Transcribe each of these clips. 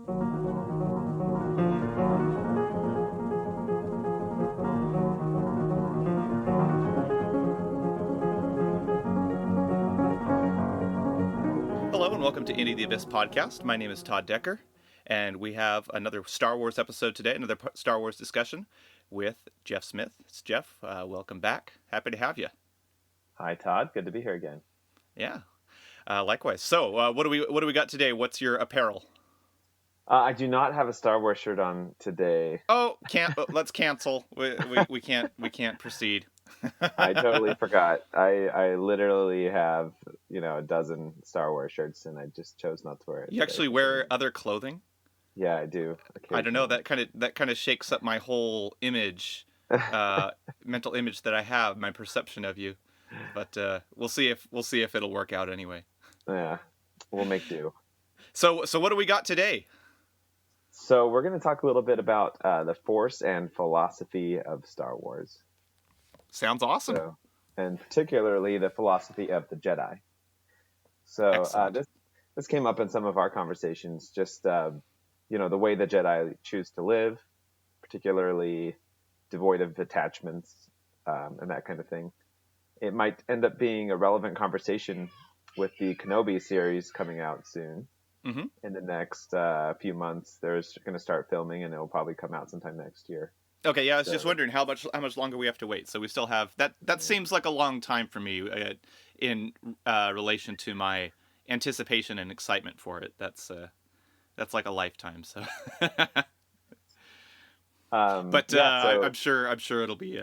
Hello and welcome to Indie the Abyss podcast. My name is Todd Decker, and we have another Star Wars episode today, another Star Wars discussion with Jeff Smith. It's Jeff. Welcome back. Happy to have you. Hi, Todd. Good to be here again. Yeah. Likewise. So, what do we got today? What's your apparel? I do not have a Star Wars shirt on today. Oh, let's cancel. We can't proceed. I totally forgot. I literally have, a dozen Star Wars shirts, and I just chose not to wear it. You actually wear other clothing? Yeah, I do. I don't know. That kind of shakes up my whole image, mental image that I have, my perception of you. But we'll see if it'll work out anyway. Yeah, we'll make do. So what do we got today? So we're going to talk a little bit about the Force and philosophy of Star Wars. Sounds awesome. And particularly the philosophy of the Jedi. So this came up in some of our conversations, just, the way the Jedi choose to live, particularly devoid of attachments and that kind of thing. It might end up being a relevant conversation with the Kenobi series coming out soon. Mm-hmm. In the next few months. They're going to start filming, and it'll probably come out sometime next year. Okay, yeah, I was just wondering how much longer we have to wait. So we still have that. That seems like a long time for me in relation to my anticipation and excitement for it. That's like a lifetime. So, I'm sure it'll be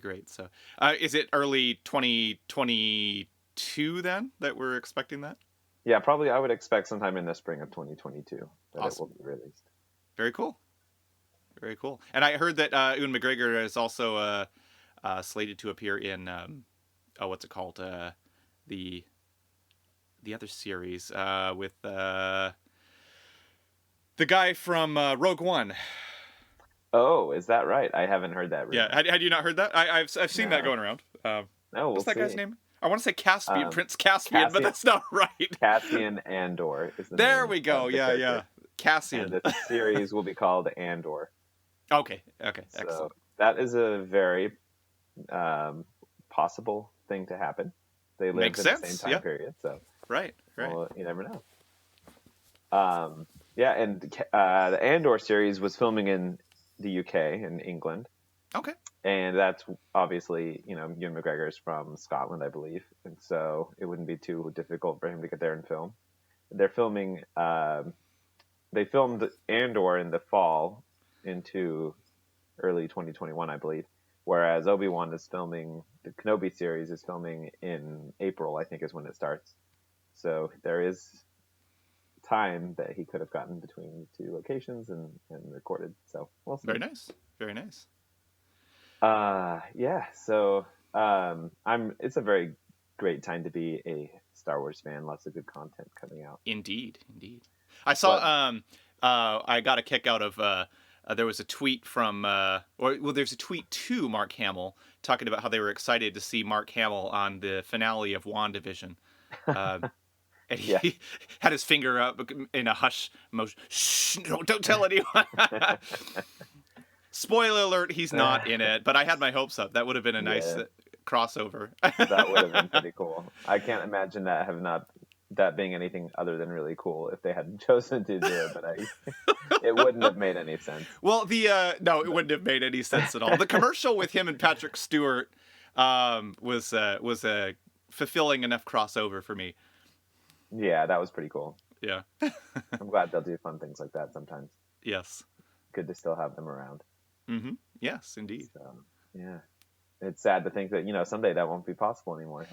great. So, is it early 2022 then that we're expecting that? Yeah, probably I would expect sometime in the spring of 2022 that awesome. It will be released. Very cool. Very cool. And I heard that Ewan McGregor is also slated to appear in, what's it called? The other series with the guy from Rogue One. Oh, is that right? I haven't heard that. Really. Yeah, had you not heard that? I've seen that going around. What's that guy's name? I want to say Caspian, Prince Caspian, but that's not right. Cassian Andor is the there name. We go. Yeah. Cassian. And the series will be called Andor. Okay. So Excellent. that is a very possible thing to happen. They live in the same time period, so right. Well, you never know. And the Andor series was filming in the UK in England. Okay. And that's obviously, Ewan McGregor is from Scotland, I believe. And so it wouldn't be too difficult for him to get there and film. They're filming, they filmed Andor in the fall into early 2021, I believe. Whereas Obi-Wan is filming, the Kenobi series is filming in April, I think is when it starts. So there is time that he could have gotten between the two locations and recorded. So we'll see. Very nice. Very nice. So it's a very great time to be a Star Wars fan. Lots of good content coming out. Indeed. I saw, I got a kick out of, there was a tweet from, there's a tweet to Mark Hamill talking about how they were excited to see Mark Hamill on the finale of WandaVision. And he had his finger up in a hush motion. Shh, don't tell anyone. Spoiler alert, he's not in it, but I had my hopes up. That would have been a nice crossover. That would have been pretty cool. I can't imagine that being anything other than really cool if they hadn't chosen to do it, but it wouldn't have made any sense. Well, no, it wouldn't have made any sense at all. The commercial with him and Patrick Stewart was a fulfilling enough crossover for me. Yeah, that was pretty cool. Yeah. I'm glad they'll do fun things like that sometimes. Yes. Good to still have them around. Mm-hmm. Yes, indeed. So, yeah. It's sad to think that, someday that won't be possible anymore.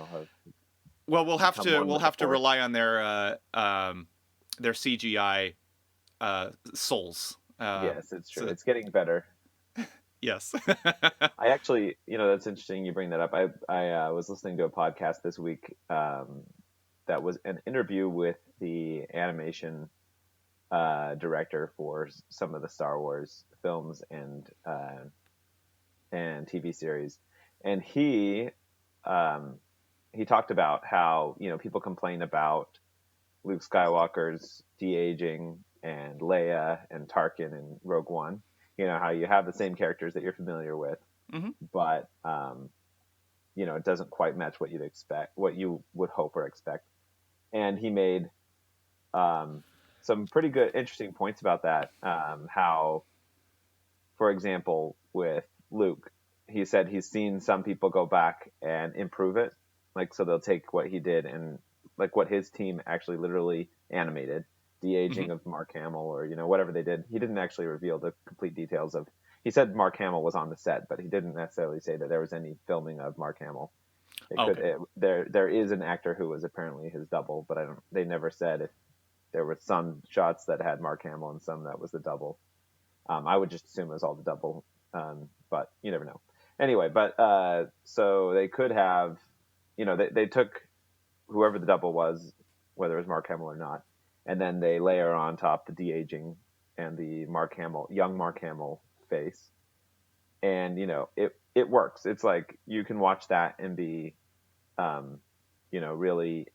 Well, we'll have to rely on their CGI souls. Yes, it's true. It's getting better. Yes. I actually, that's interesting you bring that up. I was listening to a podcast this week that was an interview with the animation director for some of the Star Wars films and TV series, and he talked about how people complain about Luke Skywalker's de-aging and Leia and Tarkin and Rogue One. You know, how you have the same characters that you're familiar with, Mm-hmm. but you know, it doesn't quite match what you'd expect, what you would hope or expect. And he made some pretty good, interesting points about that. How, for example, with Luke, he said he's seen some people go back and improve it. Like, so they'll take what he did and like what his team actually literally animated, de-aging Mm-hmm. of Mark Hamill, or, you know, whatever they did. He didn't actually reveal the complete details of, he said Mark Hamill was on the set, but he didn't necessarily say that there was any filming of Mark Hamill. Okay. There is an actor who was apparently his double, but they never said if there were some shots that had Mark Hamill and some that was the double. I would just assume it was all the double, but you never know. Anyway, but so they could have, you know, they took whoever the double was, whether it was Mark Hamill or not, and then they layer on top the de-aging and the young Mark Hamill face, and you know, it works. It's like you can watch that and be, you know, really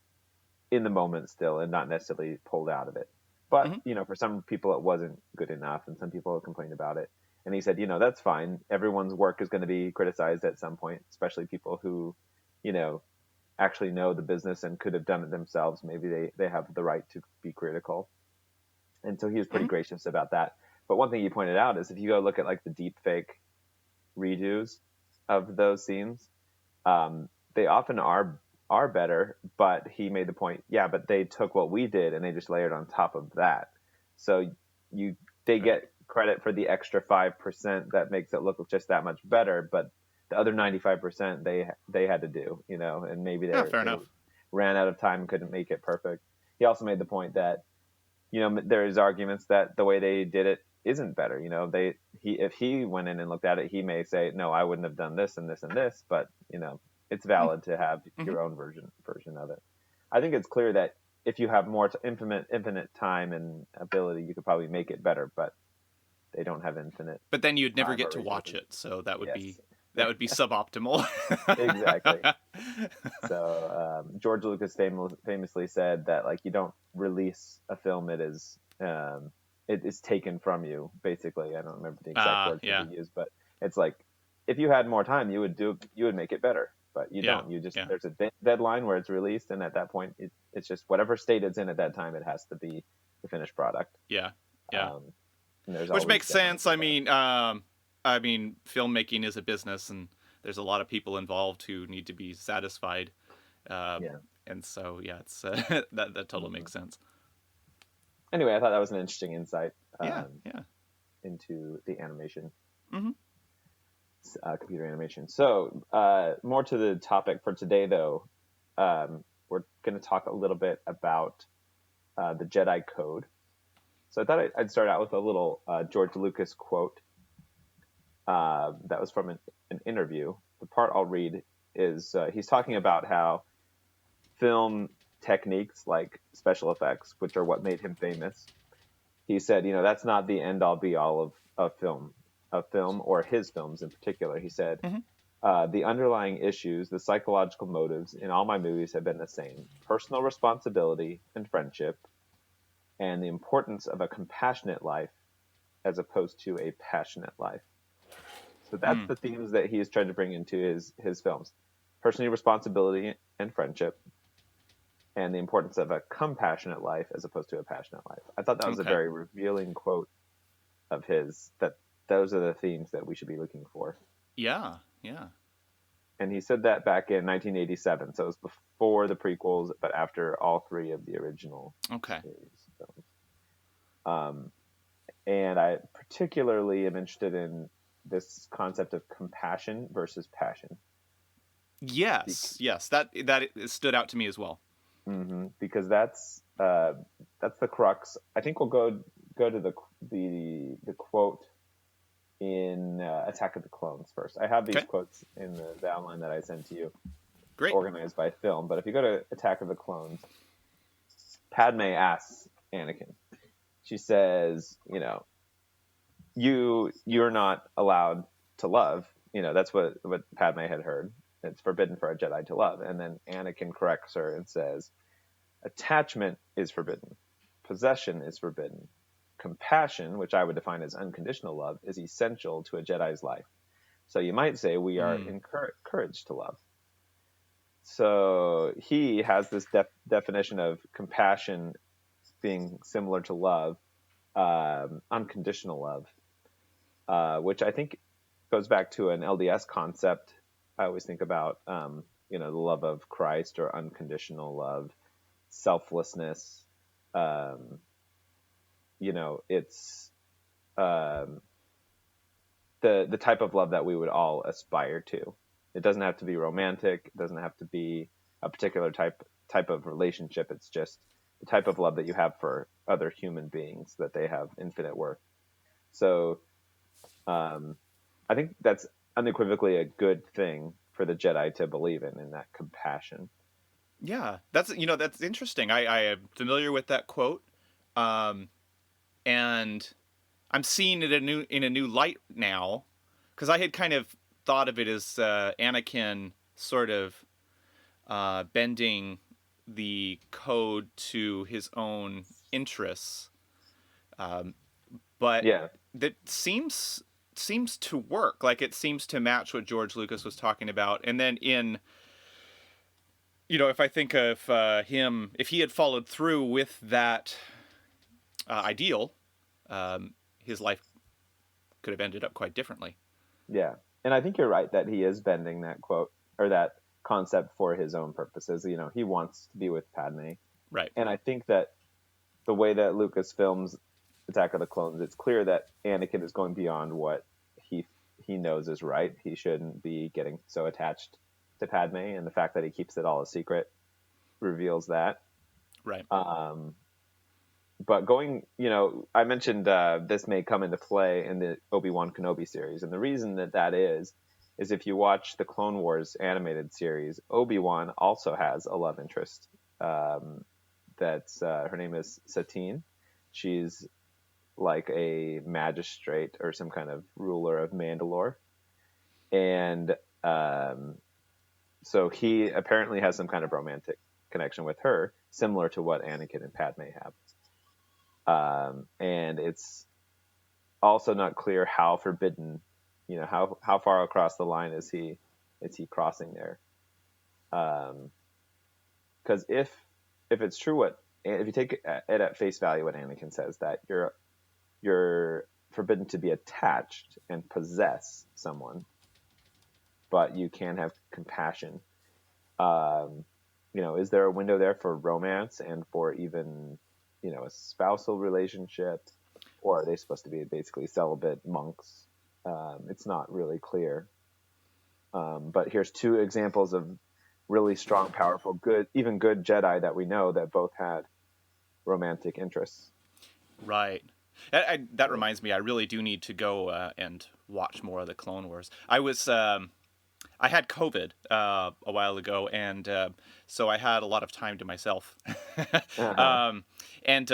in the moment still and not necessarily pulled out of it. But, Mm-hmm. you know, for some people it wasn't good enough and some people complained about it. And he said, you know, that's fine. Everyone's work is going to be criticized at some point, especially people who, you know, actually know the business and could have done it themselves. Maybe they have the right to be critical. And so he was pretty Mm-hmm. gracious about that. But one thing he pointed out is if you go look at like the deep fake redos of those scenes, they often are better, but he made the point, yeah, but they took what we did and they just layered on top of that. So they Right. get credit for the extra 5% that makes it look just that much better, but the other 95% they had to do, you know, and maybe Yeah, fair they enough. ran out of time and couldn't make it perfect. He also made the point that, you know, there's arguments that the way they did it isn't better. You know, if he went in and looked at it, he may say, no, I wouldn't have done this and this and this, but you know, it's valid to have Mm-hmm. your own version of it. I think it's clear that if you have more infinite time and ability, you could probably make it better, but they don't have infinite But then you'd never time get or to watch resources. it, so Yes, that would be suboptimal. exactly. So George Lucas famously said that like you don't release a film; it is taken from you. Basically, I don't remember the exact words that Yeah, he used, but it's like if you had more time, you would make it better, but you yeah, don't. You just yeah, there's a deadline where it's released, and at that point, it's just whatever state it's in at that time. It has to be the finished product. yeah, yeah. Um, and there's Which always makes deadlines sense. with that. I mean, filmmaking is a business, and there's a lot of people involved who need to be satisfied. Um, Yeah. and so, yeah, it's that totally Mhm. makes sense. Anyway, I thought that was an interesting insight Yeah, yeah. into the animation. Mm-hmm. Computer animation. So, more to the topic for today, though, we're going to talk a little bit about the Jedi Code. So, I thought I'd start out with a little George Lucas quote that was from an interview. The part I'll read is he's talking about how film techniques like special effects, which are what made him famous, he said, you know, that's not the end all be all of film or his films in particular. He said, Mm-hmm. the underlying issues, the psychological motives in all my movies have been the same: personal responsibility and friendship, and the importance of a compassionate life as opposed to a passionate life. So that's Mm. the themes that he is trying to bring into his films: personal responsibility and friendship, and the importance of a compassionate life as opposed to a passionate life. I thought that was a Okay. very revealing quote of his, that those are the themes that we should be looking for. Yeah, yeah. And he said that back in 1987, so it was before the prequels, but after all three of the original Okay. series films. Um, and I particularly am interested in this concept of compassion versus passion. Yes, yes. That stood out to me as well. Because that's the crux. I think we'll go to the quote in Attack of the Clones first. I have these Okay. quotes in the outline that I sent to you, Great. organized by film. But if you go to Attack of the Clones, Padme asks Anakin. She says, you know, you're not allowed to love. You know, that's what Padme had heard. It's forbidden for a Jedi to love. And then Anakin corrects her and says, attachment is forbidden. Possession is forbidden. compassion, which I would define as unconditional love, is essential to a Jedi's life. So you might say we are encouraged to love. So he has this definition of compassion being similar to love, unconditional love, which I think goes back to an LDS concept. I always think about, the love of Christ or unconditional love, selflessness. It's the type of love that we would all aspire to. It doesn't have to be romantic. It doesn't have to be a particular type of relationship. It's just the type of love that you have for other human beings, that they have infinite worth. So I think that's unequivocally a good thing for the Jedi to believe in that compassion. Yeah, that's interesting. I am familiar with that quote, and I'm seeing it in a new light now, because I had kind of thought of it as Anakin sort of bending the code to his own interests, but that seems to work. Like, it seems to match what George Lucas was talking about. And then if I think of him, if he had followed through with that ideal, his life could have ended up quite differently. Yeah. And I think you're right that he is bending that quote or that concept for his own purposes. He wants to be with Padme. Right. And I think that the way that Lucas films Attack of the Clones, it's clear that Anakin is going beyond what he knows is right. He shouldn't be getting so attached to Padme, and the fact that he keeps it all a secret reveals that. Right. But I mentioned this may come into play in the Obi-Wan Kenobi series, and the reason that is if you watch the Clone Wars animated series, Obi-Wan also has a love interest. That's her name is Satine. She's like a magistrate or some kind of ruler of Mandalore, and so he apparently has some kind of romantic connection with her, similar to what Anakin and Padme have. And it's also not clear how forbidden, how far across the line is he crossing there? Because if it's true, if you take it at face value, what Anakin says, that you're forbidden to be attached and possess someone, but you can have compassion. Is there a window there for romance and for even, a spousal relationship, or are they supposed to be basically celibate monks? It's not really clear. But here's two examples of really strong, powerful, good Jedi that we know that both had romantic interests. Right. That reminds me, I really do need to go and watch more of the Clone Wars. I had COVID a while ago, and so I had a lot of time to myself, and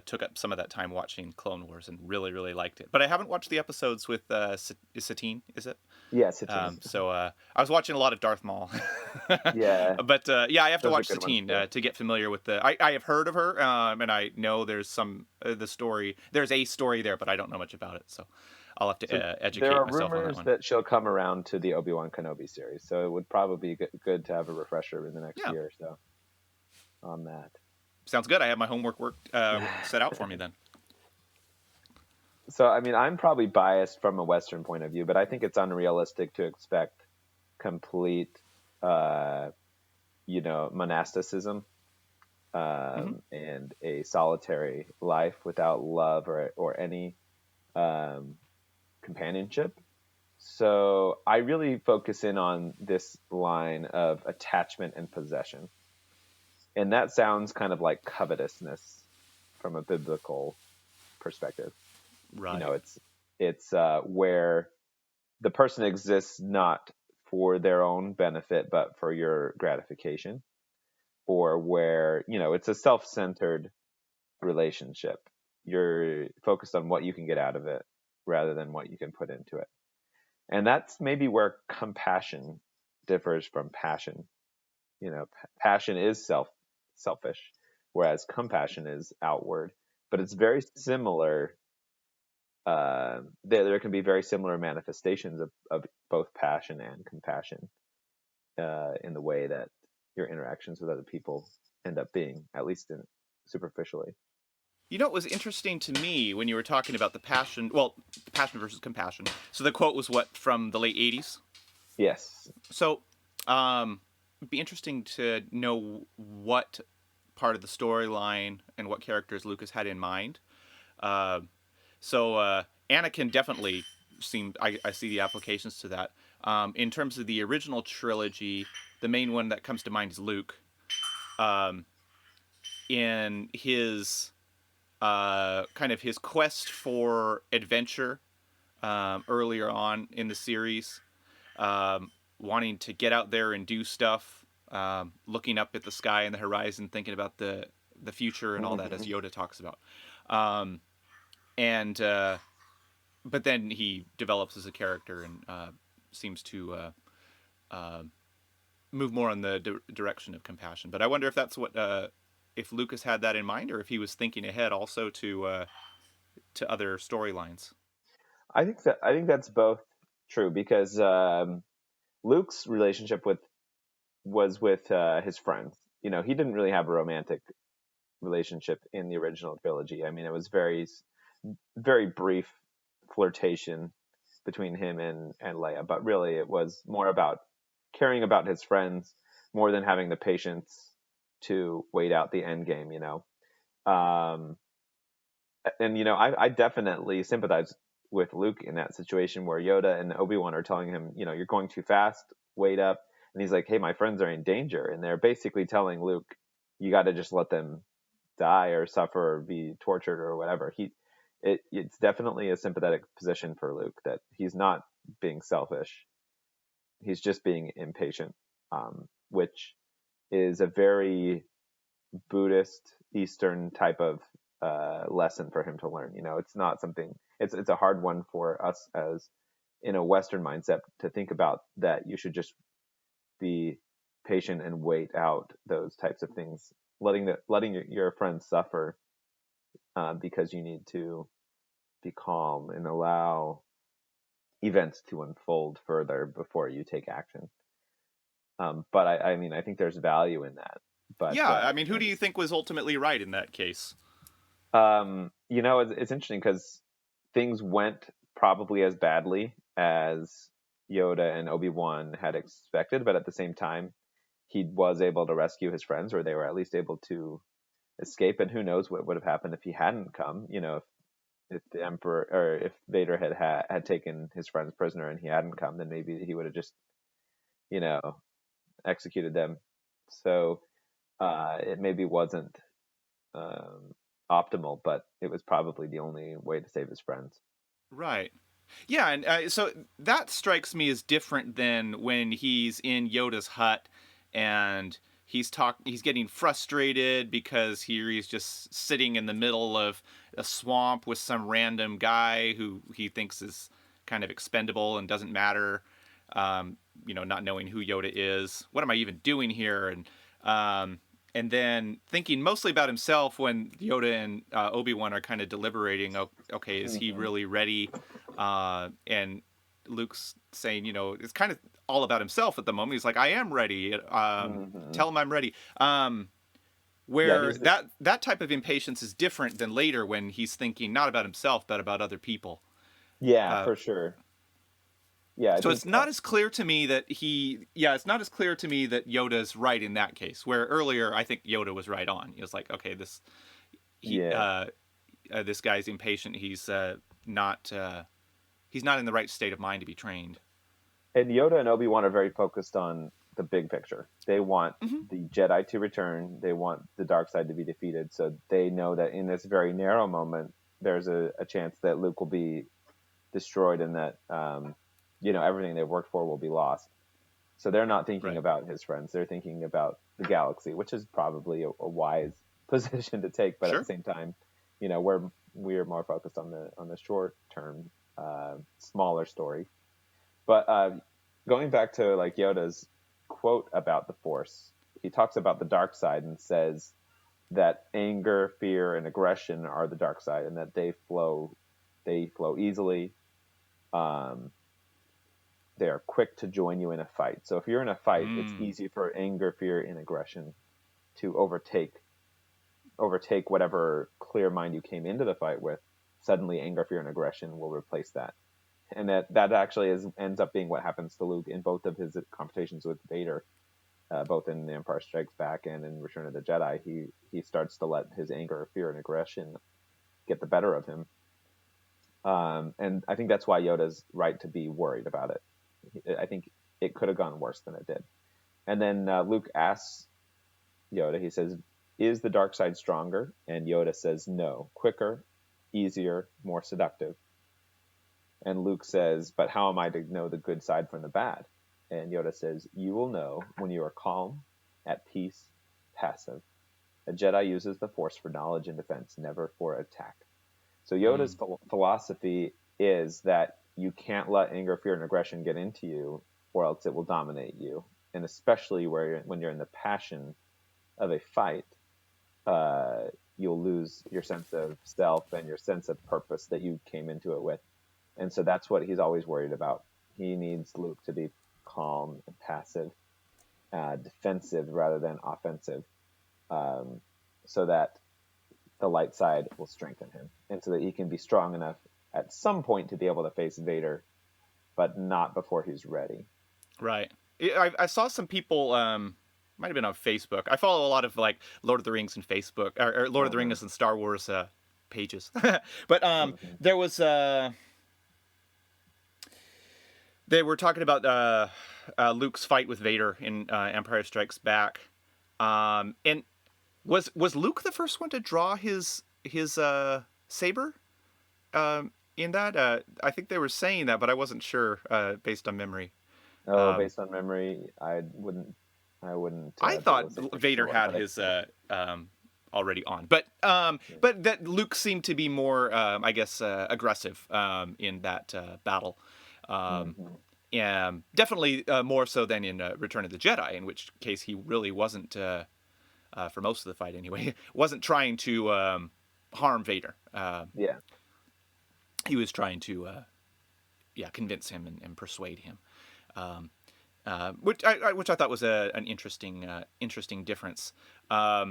took up some of that time watching Clone Wars, and really, really liked it. But I haven't watched the episodes with Satine, is it? Yeah, Satine. So I was watching a lot of Darth Maul. Yeah. But I have to watch Those are good Satine ones, to get familiar with I have heard of her, and I know there's some the story. There's a story there, but I don't know much about it, so I'll have to educate myself on that one. There are rumors that she'll come around to the Obi-Wan Kenobi series, so it would probably be good to have a refresher in the next year or so on that. Sounds good. I have my homework set out for me then. So, I mean, I'm probably biased from a Western point of view, but I think it's unrealistic to expect complete, monasticism and a solitary life without love or any companionship. So I really focus in on this line of attachment and possession. And that sounds kind of like covetousness from a biblical perspective. Right. It's where the person exists not for their own benefit, but for your gratification, or where, it's a self-centered relationship. You're focused on what you can get out of it rather than what you can put into it. And that's maybe where compassion differs from passion. Passion is selfish, whereas compassion is outward. but it's very similar. There can be very similar manifestations of both passion and compassion in the way that your interactions with other people end up being, at least superficially. You know, it was interesting to me when you were talking about the passion versus compassion. So the quote was what, from the late 80s? Yes. So it'd be interesting to know what part of the storyline and what characters Lucas had in mind. So Anakin definitely seemed, I see the applications to that. In terms of the original trilogy, the main one that comes to mind is Luke. In his kind of his quest for adventure earlier on in the series, wanting to get out there and do stuff, looking up at the sky and the horizon, thinking about the future and all that, as Yoda talks about. And but then he develops as a character and seems to move more in the direction of compassion. But I wonder if that's what if Lucas had that in mind, or if he was thinking ahead also to other storylines. I think that's both true, because Luke's relationship was with his friends. You know, he didn't really have a romantic relationship in the original trilogy. I mean, it was very brief flirtation between him and Leia, but really it was more about caring about his friends more than having the patience to wait out the end game, you know. And you know, I definitely sympathize with Luke in that situation where Yoda and Obi-Wan are telling him, you know, you're going too fast, wait up. And he's like, hey, my friends are in danger. And they're basically telling Luke, you got to just let them die or suffer or be tortured or whatever. It's definitely a sympathetic position for Luke, that he's not being selfish. He's just being impatient, which is a very Buddhist Eastern type of lesson for him to learn. You know, it's not something. It's a hard one for us as in a Western mindset to think about, that you should just be patient and wait out those types of things, letting your friends suffer because you need to be calm and allow events to unfold further before you take action. But I mean, I think there's value in that. But yeah, I mean, who do you think was ultimately right in that case? You know, it's interesting because things went probably as badly as Yoda and Obi-Wan had expected, but at the same time, he was able to rescue his friends, or they were at least able to escape. And who knows what would have happened if he hadn't come? You know, if the Emperor, or if Vader had taken his friends prisoner and he hadn't come, then maybe he would have just, you know, executed them. So it maybe wasn't optimal, but it was probably the only way to save his friends. Right. Yeah, and so that strikes me as different than when he's in Yoda's hut and he's getting frustrated because here he's just sitting in the middle of a swamp with some random guy who he thinks is kind of expendable and doesn't matter. You know, not knowing who Yoda is. What am I even doing here? And then thinking mostly about himself when Yoda and Obi-Wan are kind of deliberating. Okay, is he really ready? And Luke's saying, you know, it's kind of all about himself at the moment. He's like, I am ready. Tell him I'm ready. Where that type of impatience is different than later when he's thinking not about himself but about other people. Yeah, for sure. Yeah. So it's not as clear to me that it's not as clear to me that Yoda's right in that case. Where earlier I think Yoda was right on. He was like, okay, this guy's impatient. He's not in the right state of mind to be trained. And Yoda and Obi-Wan are very focused on the big picture. They want the Jedi to return. They want the dark side to be defeated. So they know that in this very narrow moment, there's a chance that Luke will be destroyed and that you know, everything they've worked for will be lost. So they're not thinking about his friends. They're thinking about the galaxy, which is probably a wise position to take. But at the same time, you know, we're more focused on the short term, smaller story. But going back to like Yoda's quote about the Force, he talks about the dark side and says that anger, fear, and aggression are the dark side, and that they flow easily. They are quick to join you in a fight. So if you're in a fight, it's easy for anger, fear, and aggression to overtake whatever clear mind you came into the fight with. Suddenly, anger, fear, and aggression will replace that, and that actually ends up being what happens to Luke in both of his confrontations with Vader. Both in The Empire Strikes Back and in Return of the Jedi, he starts to let his anger, fear, and aggression get the better of him. And I think that's why Yoda's right to be worried about it. I think it could have gone worse than it did. And then Luke asks Yoda, he says, "Is the dark side stronger?" And Yoda says, "No, quicker, easier, more seductive." And Luke says, "But how am I to know the good side from the bad?" And Yoda says, "You will know when you are calm, at peace, passive. A Jedi uses the Force for knowledge and defense, never for attack." So Yoda's philosophy is that you can't let anger, fear, and aggression get into you, or else it will dominate you. And especially when you're in the passion of a fight, you'll lose your sense of self and your sense of purpose that you came into it with. And so that's what he's always worried about. He needs Luke to be calm and passive, defensive rather than offensive, so that the light side will strengthen him, and so that he can be strong enough at some point to be able to face Vader, but not before he's ready. Right. I saw some people, might have been on Facebook. I follow a lot of like Lord of the Rings and Facebook, or Lord of the Rings and Star Wars pages. But there was they were talking about Luke's fight with Vader in Empire Strikes Back, and was Luke the first one to draw his saber in that? I think they were saying that, but I wasn't sure based on memory. Based on memory, I wouldn't. I thought Vader had his already on, but that Luke seemed to be more, I guess, aggressive in that battle. And definitely more so than in Return of the Jedi, in which case he really wasn't, for most of the fight anyway, wasn't trying to harm Vader. He was trying to, convince him and persuade him, which I thought was an interesting difference. I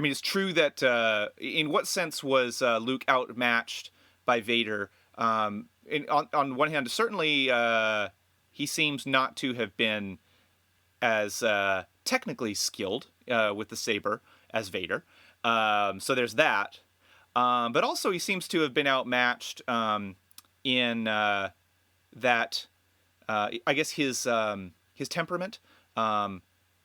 mean, it's true that in what sense was Luke outmatched by Vader? On one hand, certainly he seems not to have been as technically skilled with the saber as Vader. So there's that. But also he seems to have been outmatched in that, I guess, his temperament.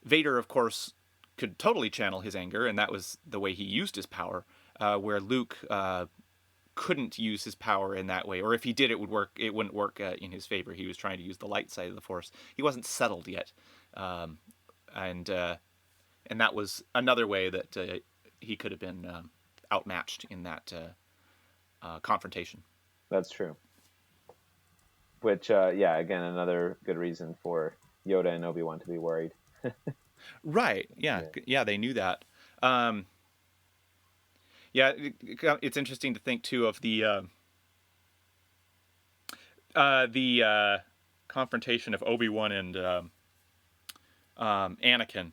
Vader, of course, could totally channel his anger, and that was the way he used his power, where Luke couldn't use his power in that way, or if he did, it wouldn't work in his favor. He was trying to use the light side of the Force. He wasn't settled yet, and that was another way that he could have been outmatched in that confrontation. That's true. Which, again, another good reason for Yoda and Obi-Wan to be worried. Right. Yeah, they knew that. It's interesting to think too of the confrontation of Obi-Wan and Anakin,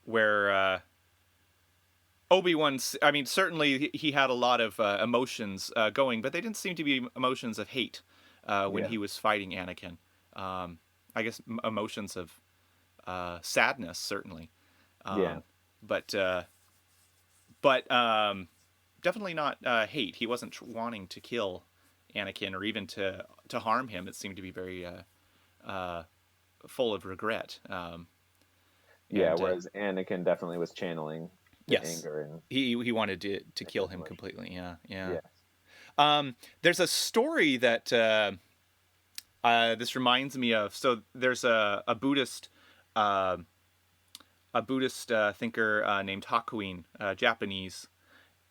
where Obi-Wan, I mean, certainly he had a lot of emotions going, but they didn't seem to be emotions of hate when he was fighting Anakin. I guess emotions of sadness, certainly. But definitely not hate. He wasn't wanting to kill Anakin or even to harm him. It seemed to be very full of regret. Whereas Anakin definitely was channeling anger. And he wanted to kill him completely. There's a story that this reminds me of. So there's a Buddhist thinker named Hakuin, Japanese,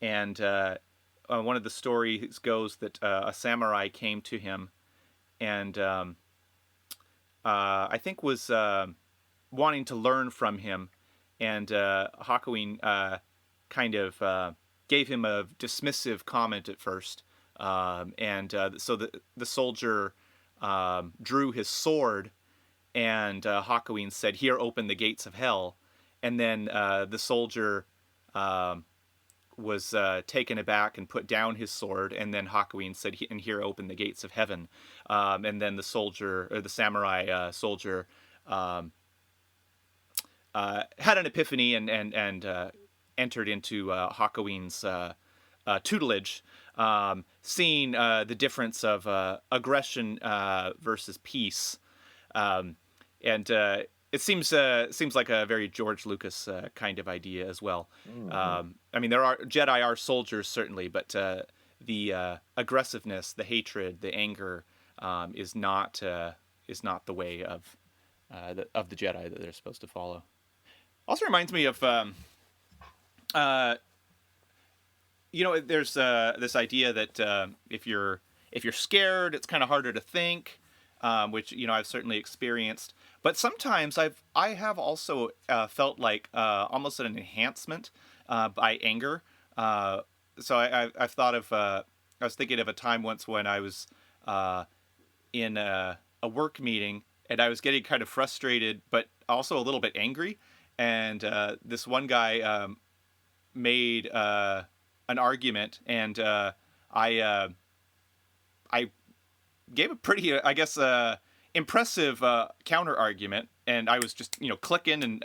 and one of the stories goes that a samurai came to him and I think was wanting to learn from him, and Hakuin kind of gave him a dismissive comment at first, and so the soldier drew his sword, and Hakuin said, "Here, open the gates of hell," and then the soldier was taken aback and put down his sword, and then Hakuin said, "And here, open the gates of heaven," and then the soldier, or the samurai soldier, had an epiphany and entered into Hakuin's tutelage, seeing the difference of aggression versus peace, and it seems like a very George Lucas kind of idea as well. Mm-hmm. I mean, Jedi are soldiers certainly, but the aggressiveness, the hatred, the anger is not the way of the Jedi that they're supposed to follow. Also reminds me of there's this idea that if you're scared, it's kind of harder to think, which I've certainly experienced. But sometimes I have also felt like almost an enhancement by anger. So I've thought of I was thinking of a time once when I was in a work meeting, and I was getting kind of frustrated, but also a little bit angry. And this one guy made an argument, and I gave a pretty, I guess, impressive counter argument, and I was just clicking and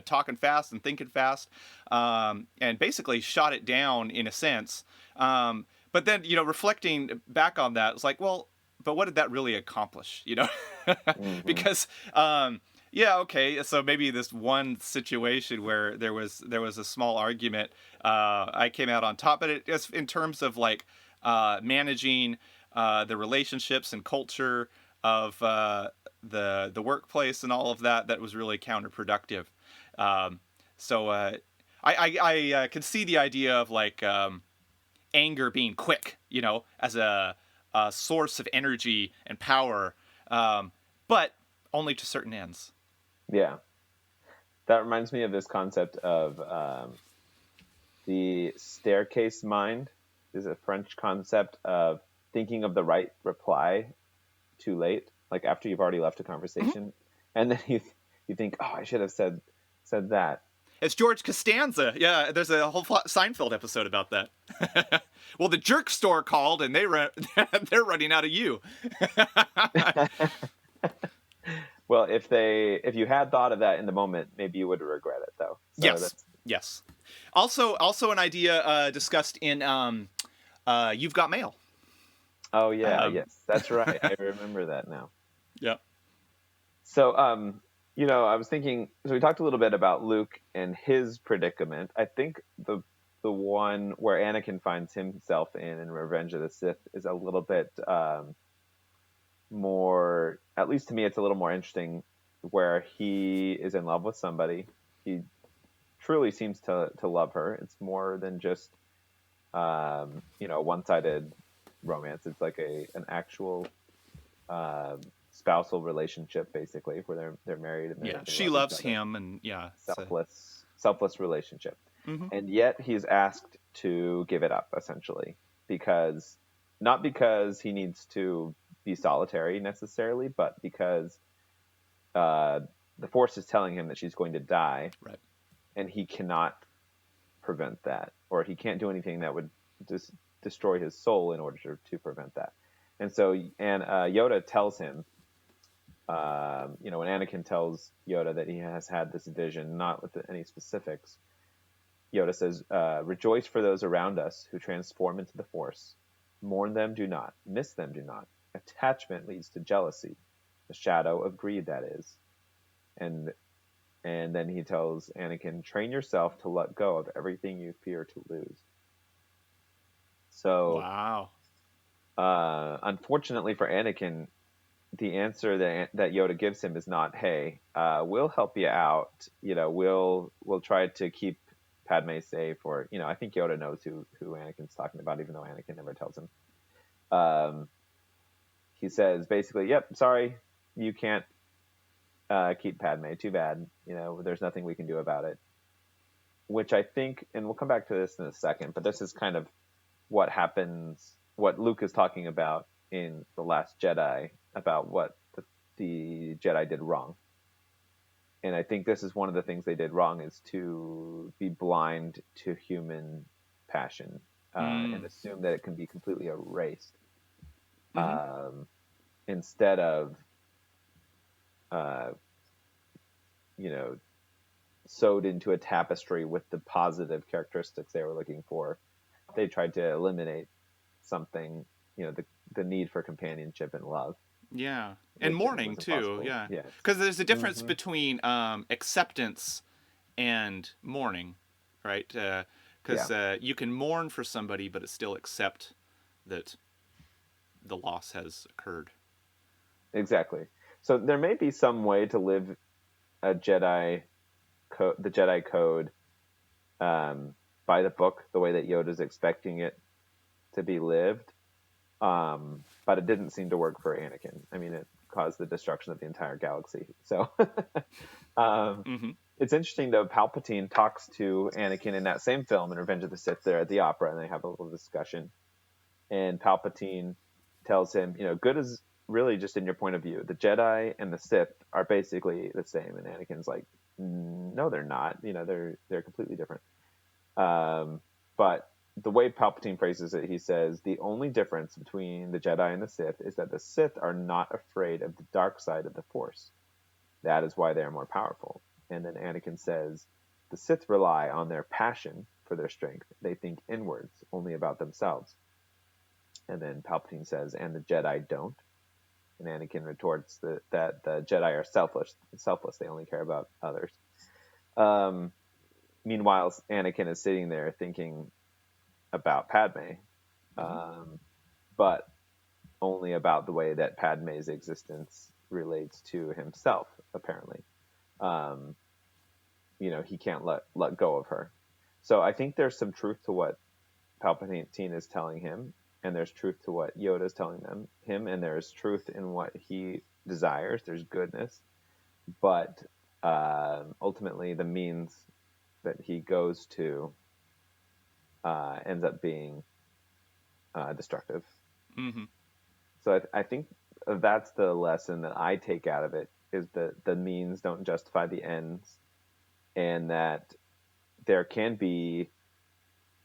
talking fast and thinking fast, and basically shot it down in a sense. But then reflecting back on that, it's like, well, but what did that really accomplish? Mm-hmm. Because yeah, okay, so maybe this one situation where there was a small argument, I came out on top, but it just in terms of like managing the relationships and culture of the workplace and all of that was really counterproductive. So I can see the idea of like anger being quick, as a source of energy and power, but only to certain ends. Yeah. That reminds me of this concept of the staircase mind. Is a French concept of thinking of the right reply too late, like after you've already left a conversation, and then you think, oh, I should have said that. It's George Costanza. Yeah, there's a whole Seinfeld episode about that. Well, the jerk store called, and they're running out of you. Well, if you had thought of that in the moment, maybe you would regret it, though. So yes. Also an idea discussed in You've Got Mail. Oh yeah, yes, that's right. I remember that now. Yeah. So I was thinking. So we talked a little bit about Luke and his predicament. I think the one where Anakin finds himself in Revenge of the Sith is a little bit more, at least to me, it's a little more interesting, where he is in love with somebody. He truly seems to love her. It's more than just one-sided romance. It's like an actual spousal relationship, basically, where they're married and she loves him, and selfless relationship. Mm-hmm. And yet he's asked to give it up, essentially, not because he needs to be solitary necessarily, but because the Force is telling him that she's going to die, right? And he cannot prevent that, or he can't do anything that would destroy his soul in order to prevent that. And so, Yoda tells him, when Anakin tells Yoda that he has had this vision, not with any specifics, Yoda says, "Rejoice for those around us who transform into the Force. Mourn them, do not. Miss them, do not. Attachment leads to jealousy, the shadow of greed, that is." And then he tells Anakin, "Train yourself to let go of everything you fear to lose." So, wow. Unfortunately for Anakin, the answer that Yoda gives him is not, "Hey, we'll help you out. We'll try to keep Padme safe," or I think Yoda knows who Anakin's talking about, even though Anakin never tells him. He says basically, "Yep, sorry, you can't keep Padme. Too bad. There's nothing we can do about it. which I think, and we'll come back to this in a second, but this is kind of what happens, what Luke is talking about in The Last Jedi, about what the Jedi did wrong. And I think this is one of the things they did wrong, is to be blind to human passion and assume that it can be completely erased, instead of, sewed into a tapestry with the positive characteristics they were looking for. They tried to eliminate something, the need for companionship and love. Yeah, and mourning too. Yeah, Yes. because there's a difference between acceptance and mourning, right? Because you can mourn for somebody, but still accept that the loss has occurred. Exactly. So there may be some way to live a Jedi the Jedi Code, by the book, the way that Yoda's expecting it to be lived. But it didn't seem to work for Anakin. I mean, it caused the destruction of the entire galaxy. So it's interesting, though. Palpatine talks to Anakin in that same film, in Revenge of the Sith. They're at the opera, and they have a little discussion. And Palpatine tells him, good is really just in your point of view. The Jedi and the Sith are basically the same. And Anakin's like, no, they're not. They're completely different. But the way Palpatine phrases it, he says, the only difference between the Jedi and the Sith is that the Sith are not afraid of the dark side of the Force. That is why they are more powerful. And then Anakin says, the Sith rely on their passion for their strength. They think inwards, only about themselves. And then Palpatine says, and the Jedi don't. And Anakin retorts that the Jedi are selfless. They only care about others. Meanwhile, Anakin is sitting there thinking about Padme, but only about the way that Padme's existence relates to himself, apparently. He can't let go of her. So I think there's some truth to what Palpatine is telling him, and there's truth to what Yoda is telling him, and there's truth in what he desires. There's goodness, but ultimately the means that he goes to ends up being destructive. So I think that's the lesson that I take out of it, is that the means don't justify the ends, and that there can be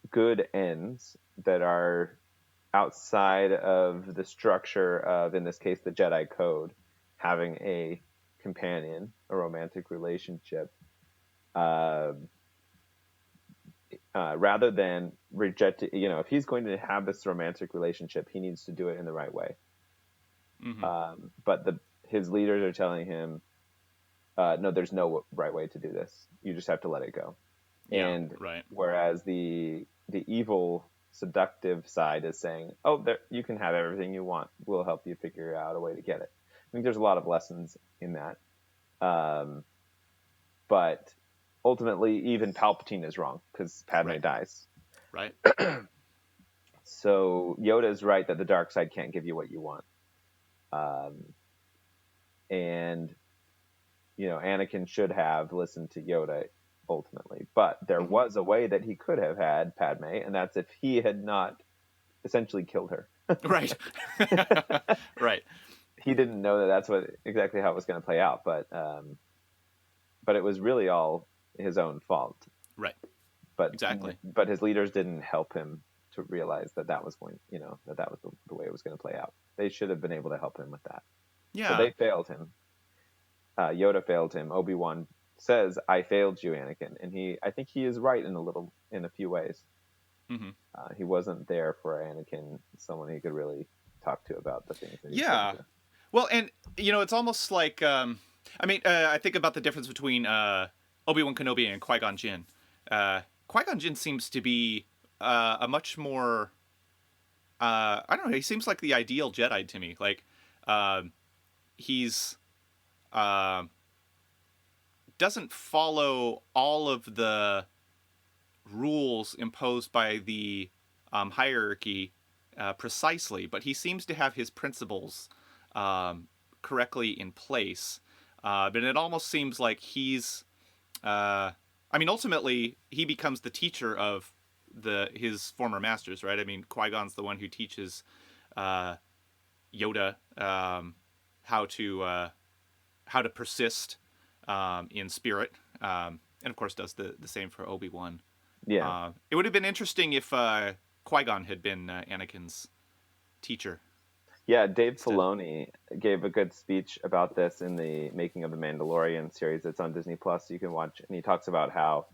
good ends that are outside of the structure of, in this case, the Jedi Code, having a companion, a romantic relationship, rather than reject it. If he's going to have this romantic relationship, he needs to do it in the right way. But his leaders are telling him, no, there's no right way to do this. You just have to let it go. Yeah, and right. Whereas the evil, seductive side is saying, oh, you can have everything you want. We'll help you figure out a way to get it. I think there's a lot of lessons in that. But ultimately, even Palpatine is wrong, because Padme dies. Right. So Yoda is right that the dark side can't give you what you want. And Anakin should have listened to Yoda ultimately, but there was a way that he could have had Padme, and that's if he had not essentially killed her. Right. Right. He didn't know that that's exactly how it was going to play out, but it was really all his own fault. Right. But exactly. But his leaders didn't help him to realize that was going, that was the way it was going to play out. They should have been able to help him with that. Yeah. So they failed him. Yoda failed him. Obi-Wan says, "I failed you, Anakin," and I think he is right in a few ways. He wasn't there for Anakin, someone he could really talk to about the things that he's going through. Well, and it's almost like I think about the difference between Obi-Wan Kenobi and Qui-Gon Jinn. Qui-Gon Jinn seems to be a much more I don't know, he seems like the ideal Jedi to me. Like he's doesn't follow all of the rules imposed by the hierarchy precisely, but he seems to have his principles correctly in place. But it almost seems like he's I mean, ultimately, he becomes the teacher of his former masters, right? I mean, Qui-Gon's the one who teaches uh, Yoda how to persist in spirit, and of course does the same for Obi-Wan. Yeah. It would have been interesting if Qui-Gon had been Anakin's teacher Yeah, Dave instead. Filoni gave a good speech about this in the Making of the Mandalorian series that's on Disney Plus. You can watch, and he talks about how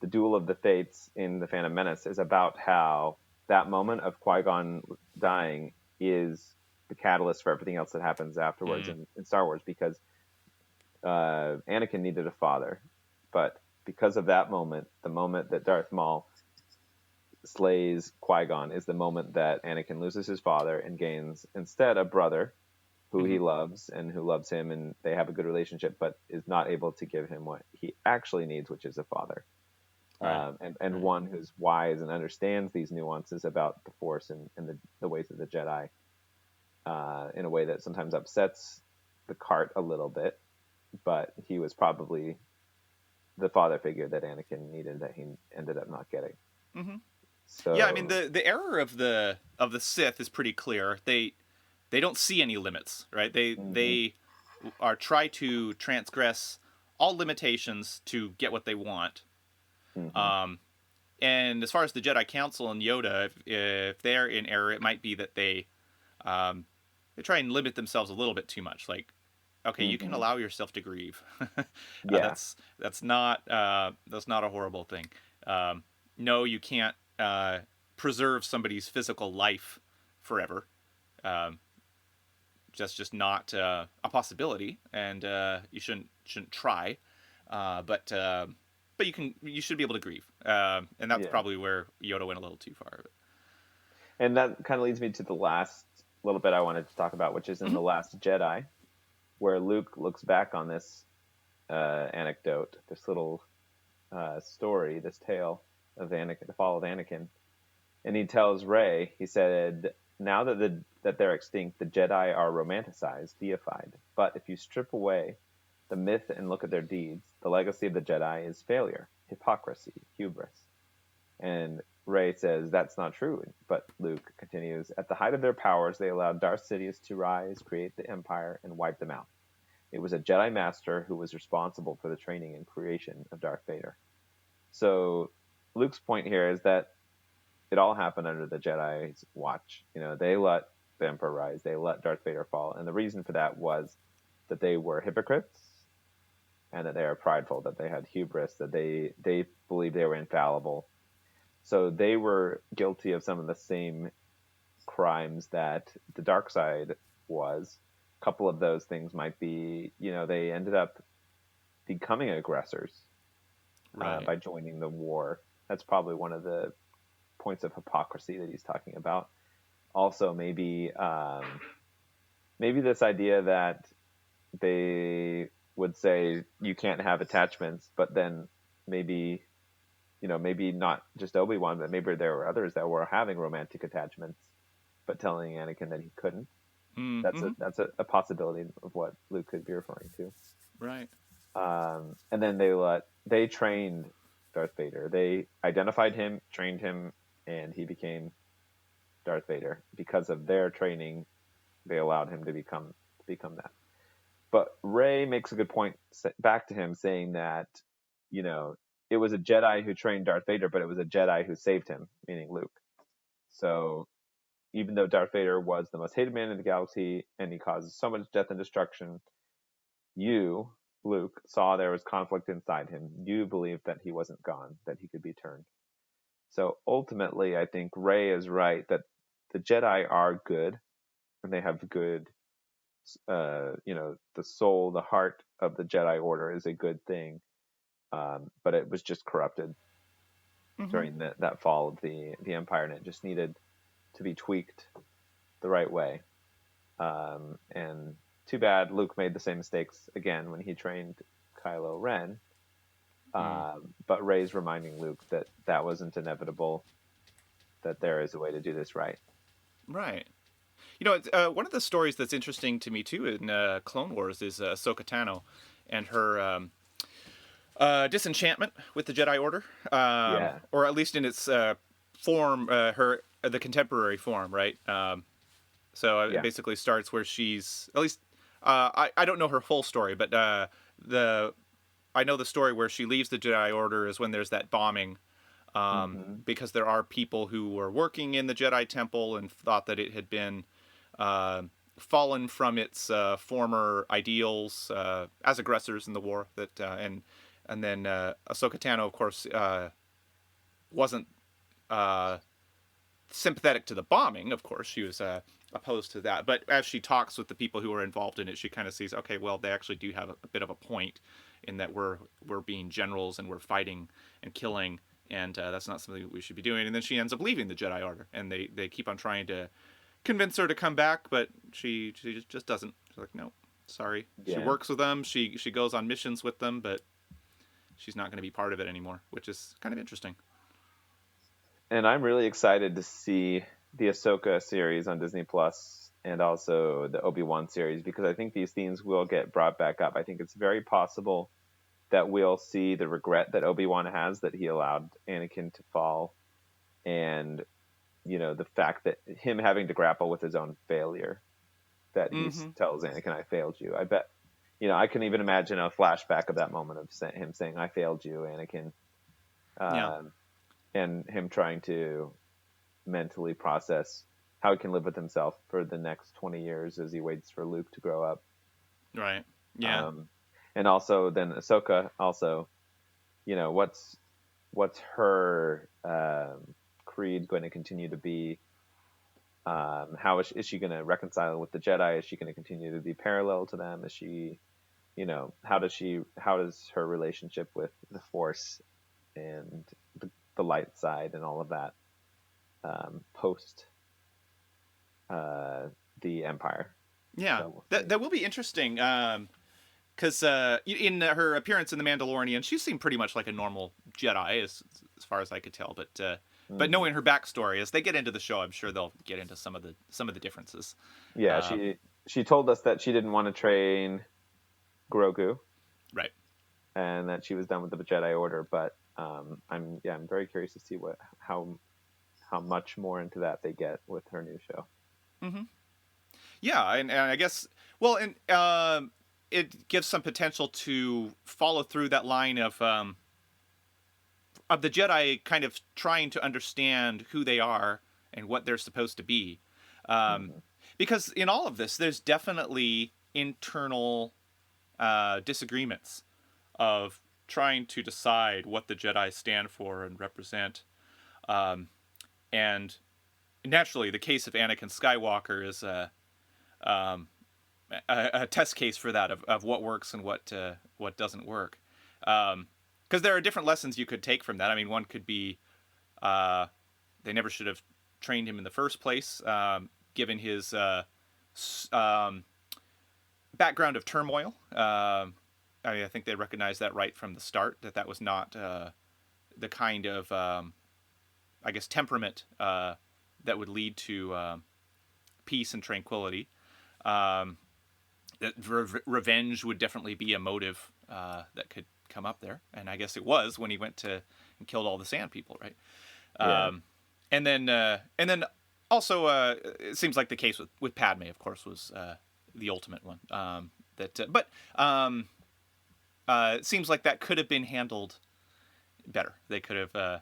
the Duel of the Fates in the Phantom Menace is about how that moment of Qui-Gon dying is the catalyst for everything else that happens afterwards Mm. in Star Wars, because Anakin needed a father, but because of that moment, the moment that Darth Maul slays Qui-Gon is the moment that Anakin loses his father and gains instead a brother who Mm-hmm. he loves and who loves him, and they have a good relationship, but is not able to give him what he actually needs, which is a father. Right. And Right. one who's wise and understands these nuances about the Force and the ways of the Jedi in a way that sometimes upsets the cart a little bit, but he was probably the father figure that Anakin needed that he ended up not getting. Mm-hmm. Yeah, I mean So, the error of the Sith is pretty clear. They don't see any limits, right? mhm, They are try to transgress all limitations to get what they want. mhm, Um, and as far as the Jedi Council and Yoda, if they're in error, it might be that um, they try and limit themselves a little bit too much. Like, okay, you can mhm, allow yourself to grieve. yeah, That's not a horrible thing. Um, no, you can't preserve somebody's physical life forever. Um, that's just not a possibility, and you shouldn't try. But you should be able to grieve, and that's yeah. probably where Yoda went a little too far. And that kind of leads me to the last little bit I wanted to talk about, which is in Mm-hmm. The Last Jedi, where Luke looks back on this anecdote, this little story, this tale of Anakin, the fall of Anakin, and he tells Rey, he said, "Now that they're extinct, the Jedi are romanticized, deified. But if you strip away the myth and look at their deeds, the legacy of the Jedi is failure, hypocrisy, hubris." And Rey says, "That's not true." But Luke continues, "At the height of their powers, they allowed Darth Sidious to rise, create the Empire, and wipe them out. It was a Jedi Master who was responsible for the training and creation of Darth Vader." So Luke's point here is that it all happened under the Jedi's watch. They let the Emperor rise, they let Darth Vader fall, and the reason for that was that they were hypocrites and that they are prideful, that they had hubris, that they believed they were infallible. So they were guilty of some of the same crimes that the dark side was. A couple of those things might be, they ended up becoming aggressors Right. by joining the war. That's probably one of the points of hypocrisy that he's talking about. Also, maybe this idea that they would say you can't have attachments, but then maybe maybe not just Obi-Wan, but maybe there were others that were having romantic attachments, but telling Anakin that he couldn't. That's Mm-hmm. a possibility of what Luke could be referring to. Right. And then they trained Darth Vader. They identified him, trained him, and he became Darth Vader. Because of their training, they allowed him to become that. But Rey makes a good point back to him, saying that you know it was a Jedi who trained Darth Vader, but it was a Jedi who saved him, meaning Luke. So even though Darth Vader was the most hated man in the galaxy and he caused so much death and destruction, you, Luke, saw there was conflict inside him. You believed that he wasn't gone, that he could be turned. So ultimately, I think Rey is right that the Jedi are good and they have good, the soul, the heart of the Jedi Order is a good thing. But it was just corrupted Mm-hmm. during that fall of the Empire, and it just needed to be tweaked the right way. And too bad Luke made the same mistakes again when he trained Kylo Ren. Mm. But Rey's reminding Luke that that wasn't inevitable, that there is a way to do this right. Right. One of the stories that's interesting to me too in Clone Wars is Ahsoka Tano and her disenchantment with the Jedi Order, Yeah. or at least in its form, the contemporary form, right? So it Yeah. basically starts where she's at least. I don't know her full story, but the I know the story where she leaves the Jedi Order is when there's that bombing, Hmm. because there are people who were working in the Jedi Temple and thought that it had been uh, fallen from its former ideals as aggressors in the war. And then Ahsoka Tano, of course, wasn't uh, sympathetic to the bombing. Of course, she was opposed to that. But as she talks with the people who are involved in it, she kind of sees, okay, well, they actually do have a bit of a point in that we're being generals and we're fighting and killing, and that's not something we should be doing. And then she ends up leaving the Jedi Order, and they keep on trying to convince her to come back, but she just doesn't. She's like, no, sorry. She Yeah. works with them. She goes on missions with them, but she's not going to be part of it anymore, which is kind of interesting. And I'm really excited to see the Ahsoka series on Disney Plus and also the Obi-Wan series, because I think these themes will get brought back up. I think it's very possible that we'll see the regret that Obi-Wan has that he allowed Anakin to fall, and the fact that him having to grapple with his own failure, that he Mm-hmm. tells Anakin, "I failed you." I bet, I can even imagine a flashback of that moment of him saying, "I failed you, Anakin," Yeah. um, and him trying to mentally process how he can live with himself for the next 20 years as he waits for Luke to grow up. Right. Yeah. Um, and also then Ahsoka also, what's her creed going to continue to be? How is she going to reconcile with the Jedi? Is she going to continue to be parallel to them? Is she, how does her relationship with the Force and the light side and all of that post the Empire? Yeah. So we'll see. That will be interesting. Because in her appearance in The Mandalorian, she seemed pretty much like a normal Jedi, as far as I could tell. But Mm. knowing her backstory, as they get into the show, I'm sure they'll get into some of the differences. Yeah, Um, she told us that she didn't want to train Grogu right. and that she was done with the Jedi Order. But I'm very curious to see how much more into that they get with her new show. Mm-hmm. Yeah, and I guess and it gives some potential to follow through that line of the Jedi kind of trying to understand who they are and what they're supposed to be. Um, Hmm. because in all of this, there's definitely internal disagreements of trying to decide what the Jedi stand for and represent. Um, and naturally, the case of Anakin Skywalker is um, a test case for that of what works and what doesn't work. Because there are different lessons you could take from that. I mean, one could be they never should have trained him in the first place, given his um, background of turmoil. I mean, I think they recognized that right from the start, that was not the kind of, I guess, temperament that would lead to peace and tranquility. Um, that revenge would definitely be a motive that could come up there, and I guess it was when he went to and killed all the Sand People, right? Yeah. Um, and then also, it seems like the case with Padme, of course, was the ultimate one. It seems like that could have been handled better. They could have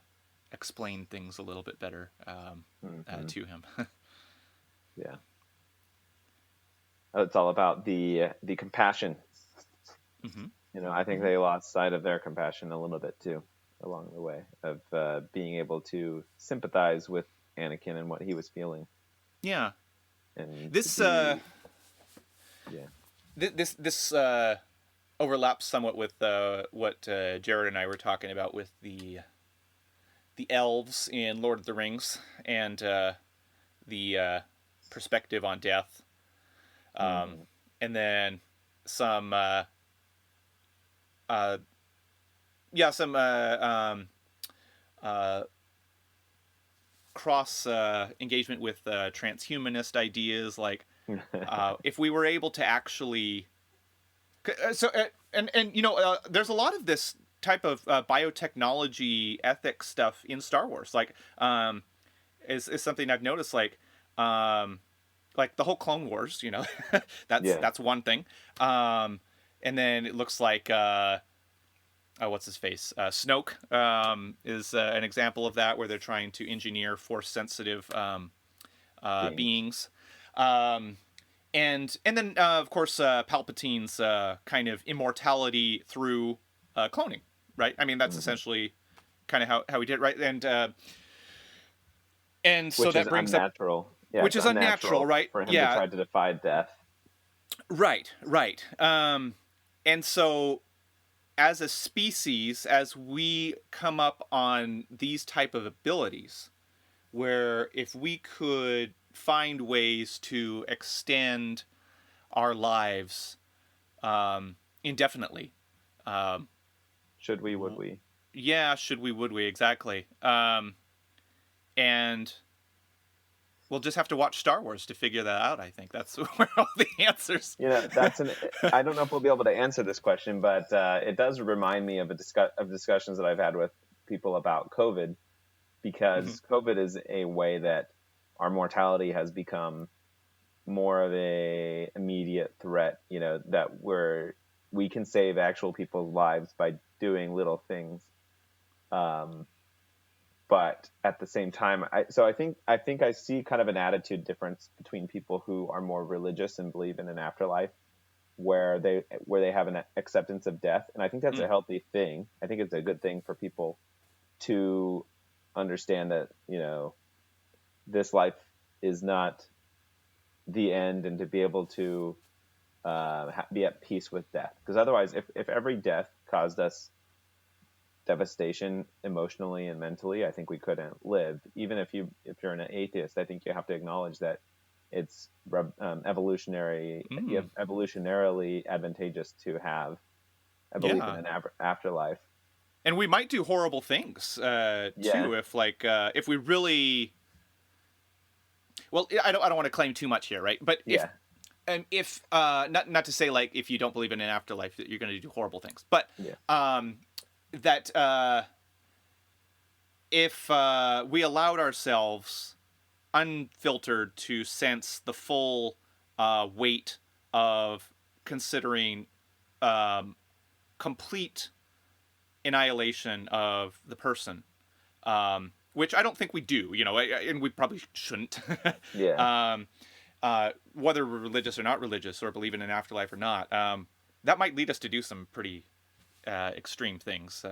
explained things a little bit better Hmm. to him. Yeah. It's all about the compassion. Hmm. I think Hmm. they lost sight of their compassion a little bit too along the way of being able to sympathize with Anakin and what he was feeling, Yeah. and to This be, yeah. this overlaps somewhat with what Jared and I were talking about with the elves in Lord of the Rings and the perspective on death, um, Hmm. and then some uh, yeah some uh, cross engagement with transhumanist ideas, like if we were able to actually so and there's a lot of this type of biotechnology ethics stuff in Star Wars. Like, is something I've noticed. Like the whole Clone Wars, you know, Yeah. that's one thing. And then it looks like what's his face? Snoke is an example of that, where they're trying to engineer force sensitive beings. And then of course Palpatine's kind of immortality through cloning, right? I mean, that's essentially kind of how he did it, right? And so Which is that brings up, unnatural. Yeah, which it's is unnatural, right? for him to Yeah, try to defy death. right. And so as a species, as we come up on these type of abilities, where if we could find ways to extend our lives indefinitely, Should we? Would we? yeah, should we, would we, exactly. And we'll just have to watch Star Wars to figure that out. I think that's where all the answers. You know, I don't know if we'll be able to answer this question, but it does remind me of discussions that I've had with people about COVID, because COVID is a way that our mortality has become more of a immediate threat. You know, that we can save actual people's lives by doing little things. But at the same time, I think I see kind of an attitude difference between people who are more religious and believe in an afterlife, where they have an acceptance of death, and I think that's a healthy thing. I think it's a good thing for people to understand that, you know, this life is not the end, and to be able to be at peace with death. Because otherwise, if every death caused us devastation emotionally and mentally, I think we couldn't live. Even if you're an atheist, I think you have to acknowledge that it's evolutionarily advantageous to have a belief in an afterlife. And we might do horrible things too, if we really. Well, I don't want to claim too much here, right? But if not to say, like, if you don't believe in an afterlife that you're going to do horrible things, but that if we allowed ourselves unfiltered to sense the full weight of considering complete annihilation of the person, which I don't think we do, you know, and we probably shouldn't. Whether we're religious or not religious, or believe in an afterlife or not, that might lead us to do some pretty extreme things.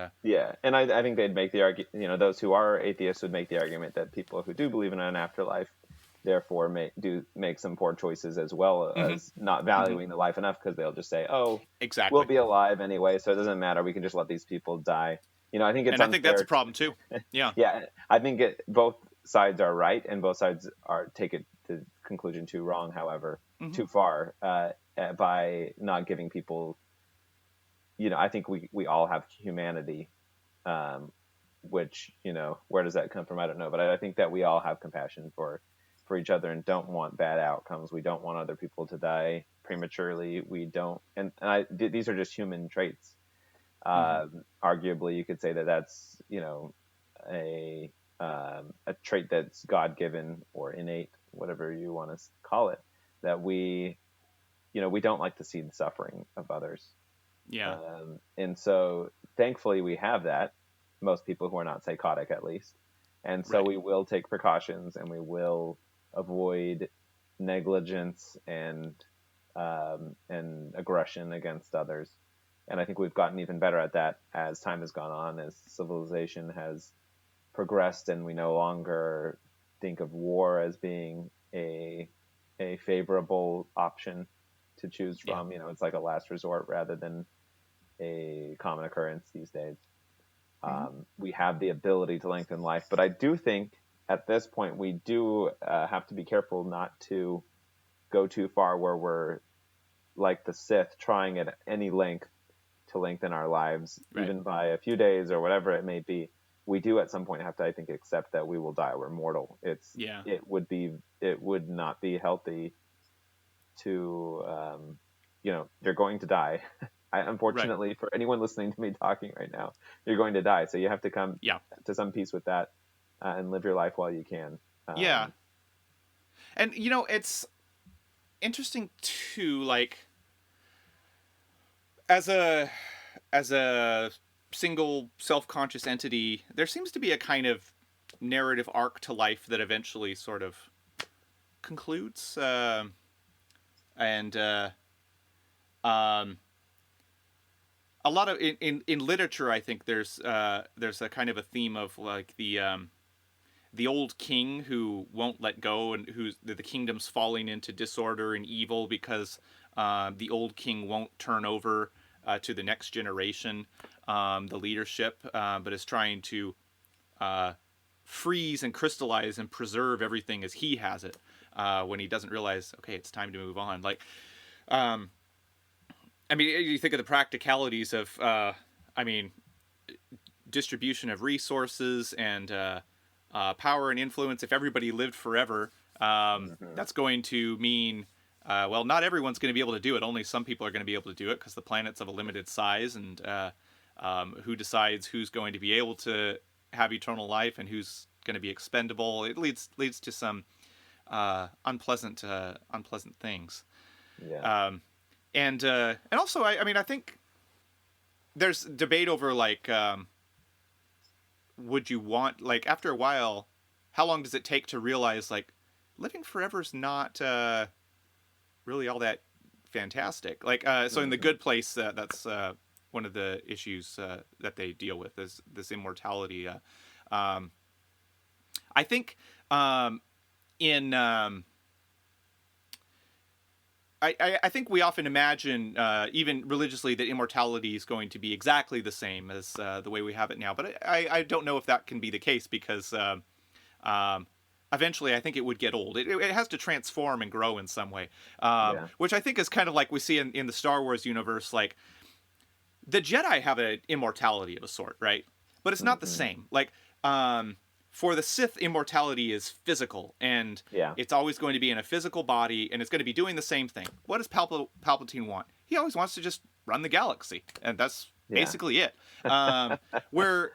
And I think they'd make the argument, you know, those who are atheists would make the argument that people who do believe in an afterlife therefore make some poor choices, as well as not valuing the life enough, because they'll just say, oh, exactly, we'll be alive anyway, so it doesn't matter, we can just let these people die. You know, I think I think that's a problem too. Yeah. I think both sides are right, and both sides take it to conclusion too wrong, however, too far, by not giving people, you know, I think we all have humanity, which, you know, where does that come from? I don't know. But I think that we all have compassion for each other and don't want bad outcomes. We don't want other people to die prematurely. We don't. And these are just human traits. Arguably, you could say that that's, you know, a trait that's God-given or innate, whatever you want to call it, that we don't like to see the suffering of others. And so thankfully we have that, most people who are not psychotic, at least. And so we will take precautions, and we will avoid negligence and aggression against others. And I think we've gotten even better at that as time has gone on, as civilization has progressed, and we no longer think of war as being a favorable option to choose from. You know, it's like a last resort rather than a common occurrence these days. We have the ability to lengthen life, but I do think at this point we do have to be careful not to go too far, where we're like the Sith, trying at any length to lengthen our lives, even by a few days or whatever it may be. We do at some point have to, I think, accept that we will die. We're mortal. It would not be healthy to, you know, you're going to die. Unfortunately, for anyone listening to me talking right now, you're going to die. So you have to come to some peace with that and live your life while you can. Yeah. And, it's interesting, too, like, as a single self-conscious entity, there seems to be a kind of narrative arc to life that eventually sort of concludes. And a lot of in literature, I think there's a kind of a theme of like the old king who won't let go, and who's the kingdom's falling into disorder and evil because the old king won't turn over to the next generation the leadership, but is trying to freeze and crystallize and preserve everything as he has it, when he doesn't realize, okay, it's time to move on. Like, I mean, you think of the practicalities of, distribution of resources and power and influence. If everybody lived forever, that's going to mean, well, not everyone's going to be able to do it. Only some people are going to be able to do it because the planet's of a limited size, and who decides who's going to be able to have eternal life and who's going to be expendable. It leads to some unpleasant things. Yeah. And also, I think there's debate over, like, would you want, like, after a while, how long does it take to realize, like, living forever is not really all that fantastic? Like, so in The Good Place, that's one of the issues that they deal with, is this immortality. I think in... I think we often imagine, even religiously, that immortality is going to be exactly the same as the way we have it now. But I don't know if that can be the case, because eventually I think it would get old. It has to transform and grow in some way, which I think is kind of like we see in the Star Wars universe. Like, the Jedi have an immortality of a sort, right? But it's not the same. Like, for the Sith, immortality is physical, and it's always going to be in a physical body, and it's going to be doing the same thing. What does Palpatine want? He always wants to just run the galaxy, and that's basically it. Where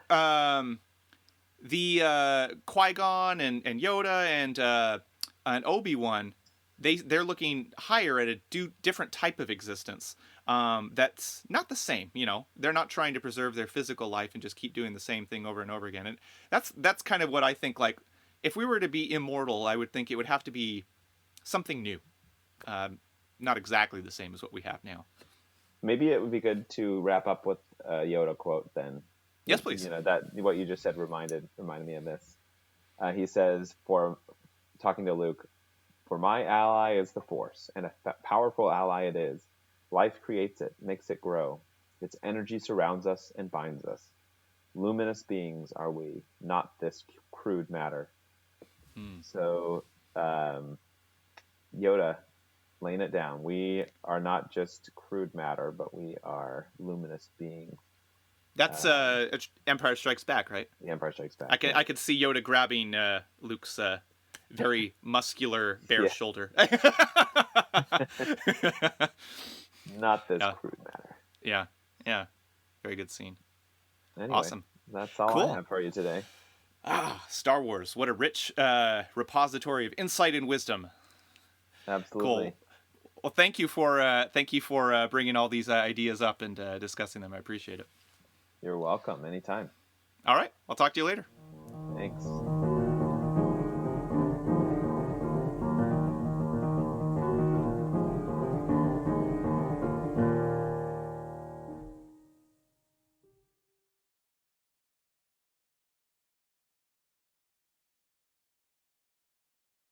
the Qui-Gon and Yoda and Obi-Wan, they're looking higher at a different type of existence. That's not the same, They're not trying to preserve their physical life and just keep doing the same thing over and over again. And that's kind of what I think. Like, if we were to be immortal, I would think it would have to be something new, not exactly the same as what we have now. Maybe it would be good to wrap up with a Yoda quote then. Yes, please. That what you just said reminded me of this. He says, talking to Luke, "For my ally is the Force, and a powerful ally it is. Life creates it, makes it grow. Its energy surrounds us and binds us. Luminous beings are we, not this crude matter." So, Yoda, laying it down. We are not just crude matter, but we are luminous beings. That's Empire Strikes Back, right? The Empire Strikes Back. I could see Yoda grabbing Luke's very muscular bare shoulder. Not this crude matter. Yeah. Very good scene. Anyway, awesome. That's all I have for you today. Star Wars. What a rich repository of insight and wisdom. Absolutely. Cool. Well, thank you for bringing all these ideas up and discussing them. I appreciate it. You're welcome. Anytime. All right. I'll talk to you later. Thanks.